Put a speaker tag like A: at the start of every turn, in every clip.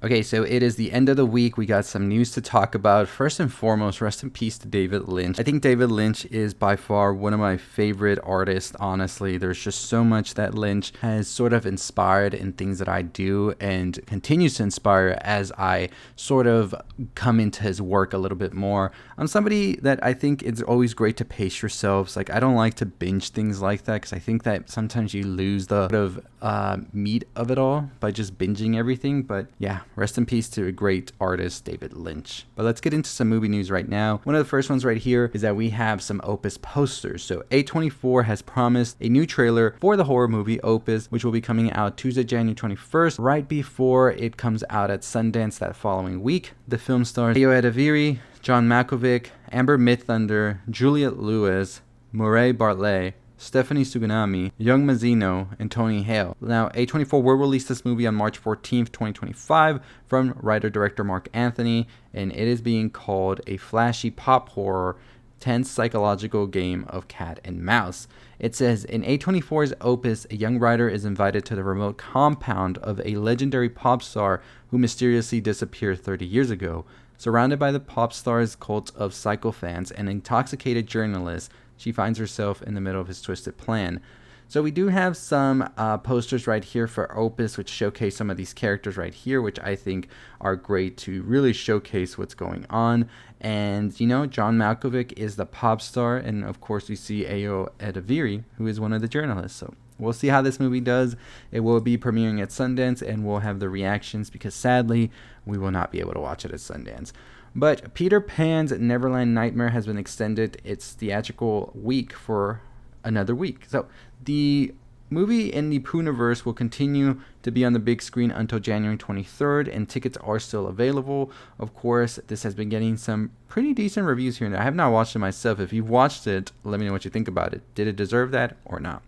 A: Okay, so it is the end of the week. We got some news to talk about. First and foremost, rest in peace to David Lynch. I think David Lynch is by far one of my favorite artists, honestly. There's just so much that Lynch has sort of inspired in things that I do and continues to inspire as I sort of come into his work a little bit more. I'm somebody that I think it's always great to pace yourselves. Like, I don't like to binge things like that because I think that sometimes you lose the sort of meat of it all by just binging everything. But yeah, rest in peace to a great artist, David Lynch. But let's get into some movie news right now. One of the first ones right here is that we have some Opus posters. So A24 has promised a new trailer for the horror movie Opus, which will be coming out Tuesday, January 21st, right before it comes out at Sundance that following week. The film stars Ayo Edebiri, John Malkovich, Amber Midthunder, Juliette Lewis, Murray Bartlett, Stephanie Suganami, Young Mazzino, and Tony Hale. Now, A24 will release this movie on March 14th, 2025 from writer-director Mark Anthony, and it is being called a flashy pop horror, tense psychological game of cat and mouse. It says, in A24's Opus, a young writer is invited to the remote compound of a legendary pop star who mysteriously disappeared 30 years ago. Surrounded by the pop star's cult of psychophants and intoxicated journalists, she finds herself in the middle of his twisted plan. So we do have some posters right here for Opus, which showcase some of these characters right here, which I think are great to really showcase what's going on. And, you know, John Malkovich is the pop star, and of course we see Ayo Edebiri, who is one of the journalists. So we'll see how this movie does. It will be premiering at Sundance, and we'll have the reactions because sadly, we will not be able to watch it at Sundance. But Peter Pan's Neverland Nightmare has been extended its theatrical week for another week. So the movie in the Pooniverse will continue to be on the big screen until January 23rd, and tickets are still available. Of course, this has been getting some pretty decent reviews here and there. I have not watched it myself. If you've watched it, let me know what you think about it. Did it deserve that or not?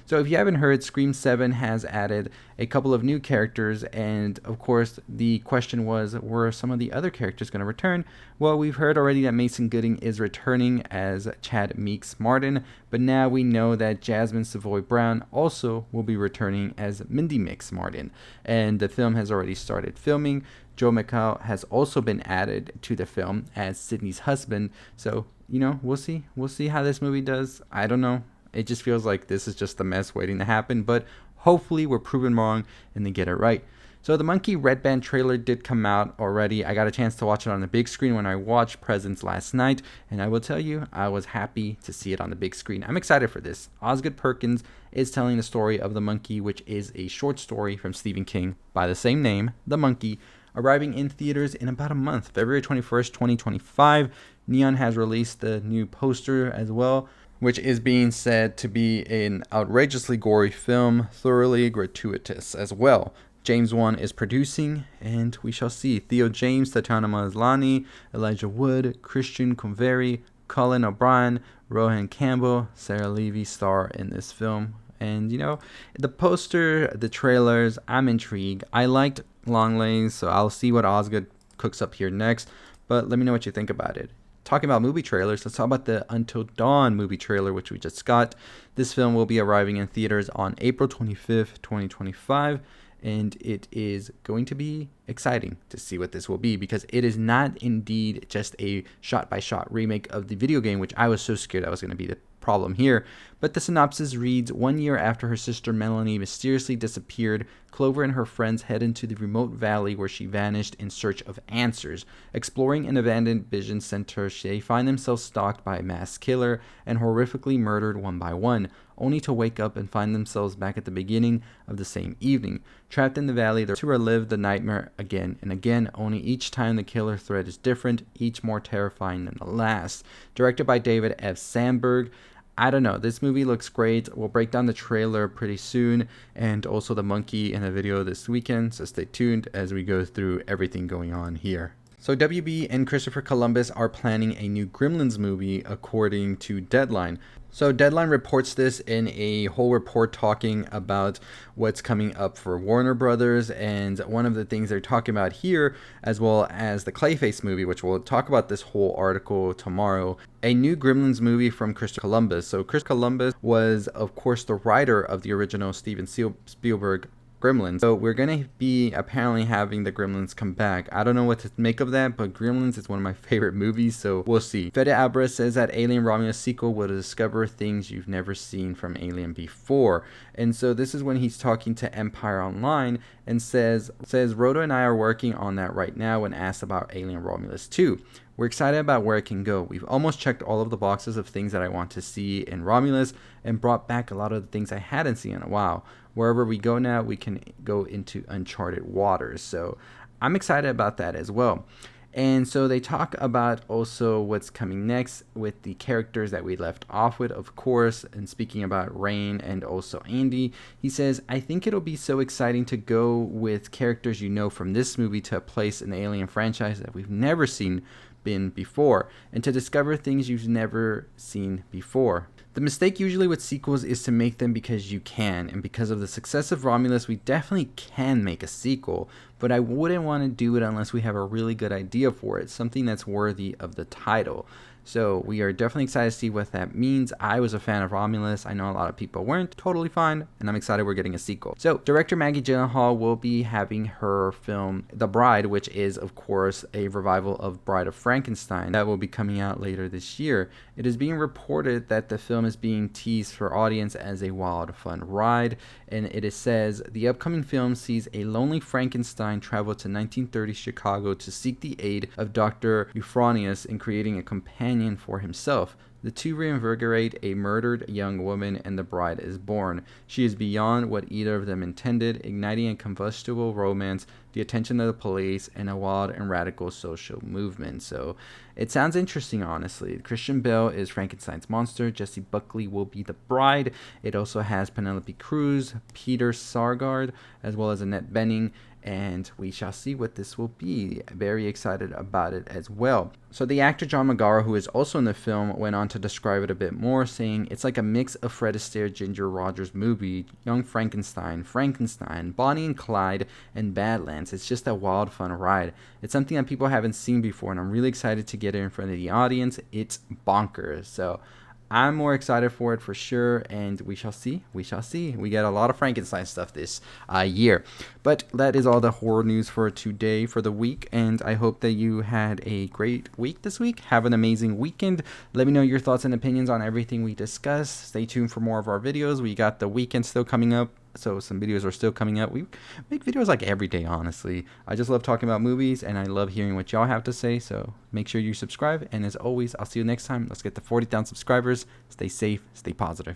A: So if you haven't heard, Scream 7 has added a couple of new characters, and of course the question was, were some of the other characters going to return? Well, we've heard already that Mason Gooding is returning as Chad Meeks Martin, but now we know that Jasmine Savoy Brown also will be returning as Mindy Meeks Martin, and the film has already started filming. Joe McHale has also been added to the film as Sydney's husband, so, you know, we'll see how this movie does. I don't know. It just feels like this is just a mess waiting to happen, but hopefully we're proven wrong and they get it right. So the Monkey Red Band trailer did come out already. I got a chance to watch it on the big screen when I watched Presents last night, and I will tell you, I was happy to see it on the big screen. I'm excited for this. Osgood Perkins is telling the story of the monkey, which is a short story from Stephen King by the same name, The Monkey, arriving in theaters in about a month, February 21st, 2025. Neon has released the new poster as well, which is being said to be an outrageously gory film, thoroughly gratuitous as well. James Wan is producing, and we shall see. Theo James, Tatiana Maslany, Elijah Wood, Christian Convery, Colin O'Brien, Rohan Campbell, Sarah Levy star in this film. And, you know, the poster, the trailers, I'm intrigued. I liked Longlegs, so I'll see what Osgood cooks up here next. But let me know what you think about it. Talking about movie trailers, let's talk about the Until Dawn movie trailer, which we just got. This film will be arriving in theaters on April 25th, 2025, and it is going to be exciting to see what this will be, because it is not indeed just a shot-by-shot remake of the video game, which I was so scared that was going to be the problem here. But the synopsis reads, 1 year after her sister Melanie mysteriously disappeared, Clover and her friends head into the remote valley where she vanished in search of answers. Exploring an abandoned vision center, they find themselves stalked by a mass killer and horrifically murdered one by one, only to wake up and find themselves back at the beginning of the same evening. Trapped in the valley, they're to relive the nightmare again and again, only each time the killer threat is different, each more terrifying than the last. Directed by David F. Sandberg. I don't know. This movie looks great. We'll break down the trailer pretty soon, and also the monkey in a video this weekend, so stay tuned as we go through everything going on here. So WB and Christopher Columbus are planning a new Gremlins movie according to Deadline. So Deadline reports this in a whole report talking about what's coming up for Warner Brothers, and one of the things they're talking about here, as well as the Clayface movie, which we'll talk about this whole article tomorrow, a new Gremlins movie from Chris Columbus. So Chris Columbus was, of course, the writer of the original Steven Spielberg Gremlins. So we're going to be apparently having the Gremlins come back. I don't know what to make of that, but Gremlins is one of my favorite movies, so we'll see. Fede Alvarez says that Alien Romulus sequel will discover things you've never seen from Alien before. And so this is when he's talking to Empire Online and says Rodo and I are working on that right now when asked about Alien Romulus 2. We're excited about where it can go. We've almost checked all of the boxes of things that I want to see in Romulus and brought back a lot of the things I hadn't seen in a while. Wherever we go now, we can go into uncharted waters. So I'm excited about that as well. And so they talk about also what's coming next with the characters that we left off with, of course. And speaking about Rain and also Andy, he says, I think it'll be so exciting to go with characters you know from this movie to a place in the Alien franchise that we've never been before, and to discover things you've never seen before. The mistake usually with sequels is to make them because you can, and because of the success of Romulus, we definitely can make a sequel, but I wouldn't want to do it unless we have a really good idea for it, something that's worthy of the title. So we are definitely excited to see what that means. I was a fan of Romulus. I know a lot of people weren't. Totally fine. And I'm excited we're getting a sequel. So director Maggie Gyllenhaal will be having her film The Bride, which is, of course, a revival of Bride of Frankenstein that will be coming out later this year. It is being reported that the film is being teased for audience as a wild, fun ride. And it says, the upcoming film sees a lonely Frankenstein travel to 1930 Chicago to seek the aid of Dr. Euphronius in creating a companion for himself. The two reinvigorate a murdered young woman, and the bride is born. She is beyond what either of them intended, igniting a combustible romance, the attention of the police, and a wild and radical social movement. So it sounds interesting, honestly. Christian Bale is Frankenstein's monster. Jessie Buckley will be the bride. It also has Penelope Cruz, Peter Sarsgaard, as well as Annette Bening. And we shall see what this will be. Very excited about it as well. So the actor John Magaro, who is also in the film, went on to describe it a bit more, saying it's like a mix of Fred Astaire, Ginger Rogers movie, Young Frankenstein, Bonnie and Clyde, and Badlands. It's just a wild, fun ride. It's something that people haven't seen before, and I'm really excited to get it in front of the audience. It's bonkers. So I'm more excited for it for sure, and we shall see. We get a lot of Frankenstein stuff this year. But that is all the horror news for today, for the week, and I hope that you had a great week this week. Have an amazing weekend. Let me know your thoughts and opinions on everything we discussed. Stay tuned for more of our videos. We got the weekend still coming up, so some videos are still coming up. We make videos like every day, honestly. I just love talking about movies, and I love hearing what y'all have to say, so make sure you subscribe, and as always, I'll see you next time. Let's get to 40,000 subscribers. Stay safe, stay positive.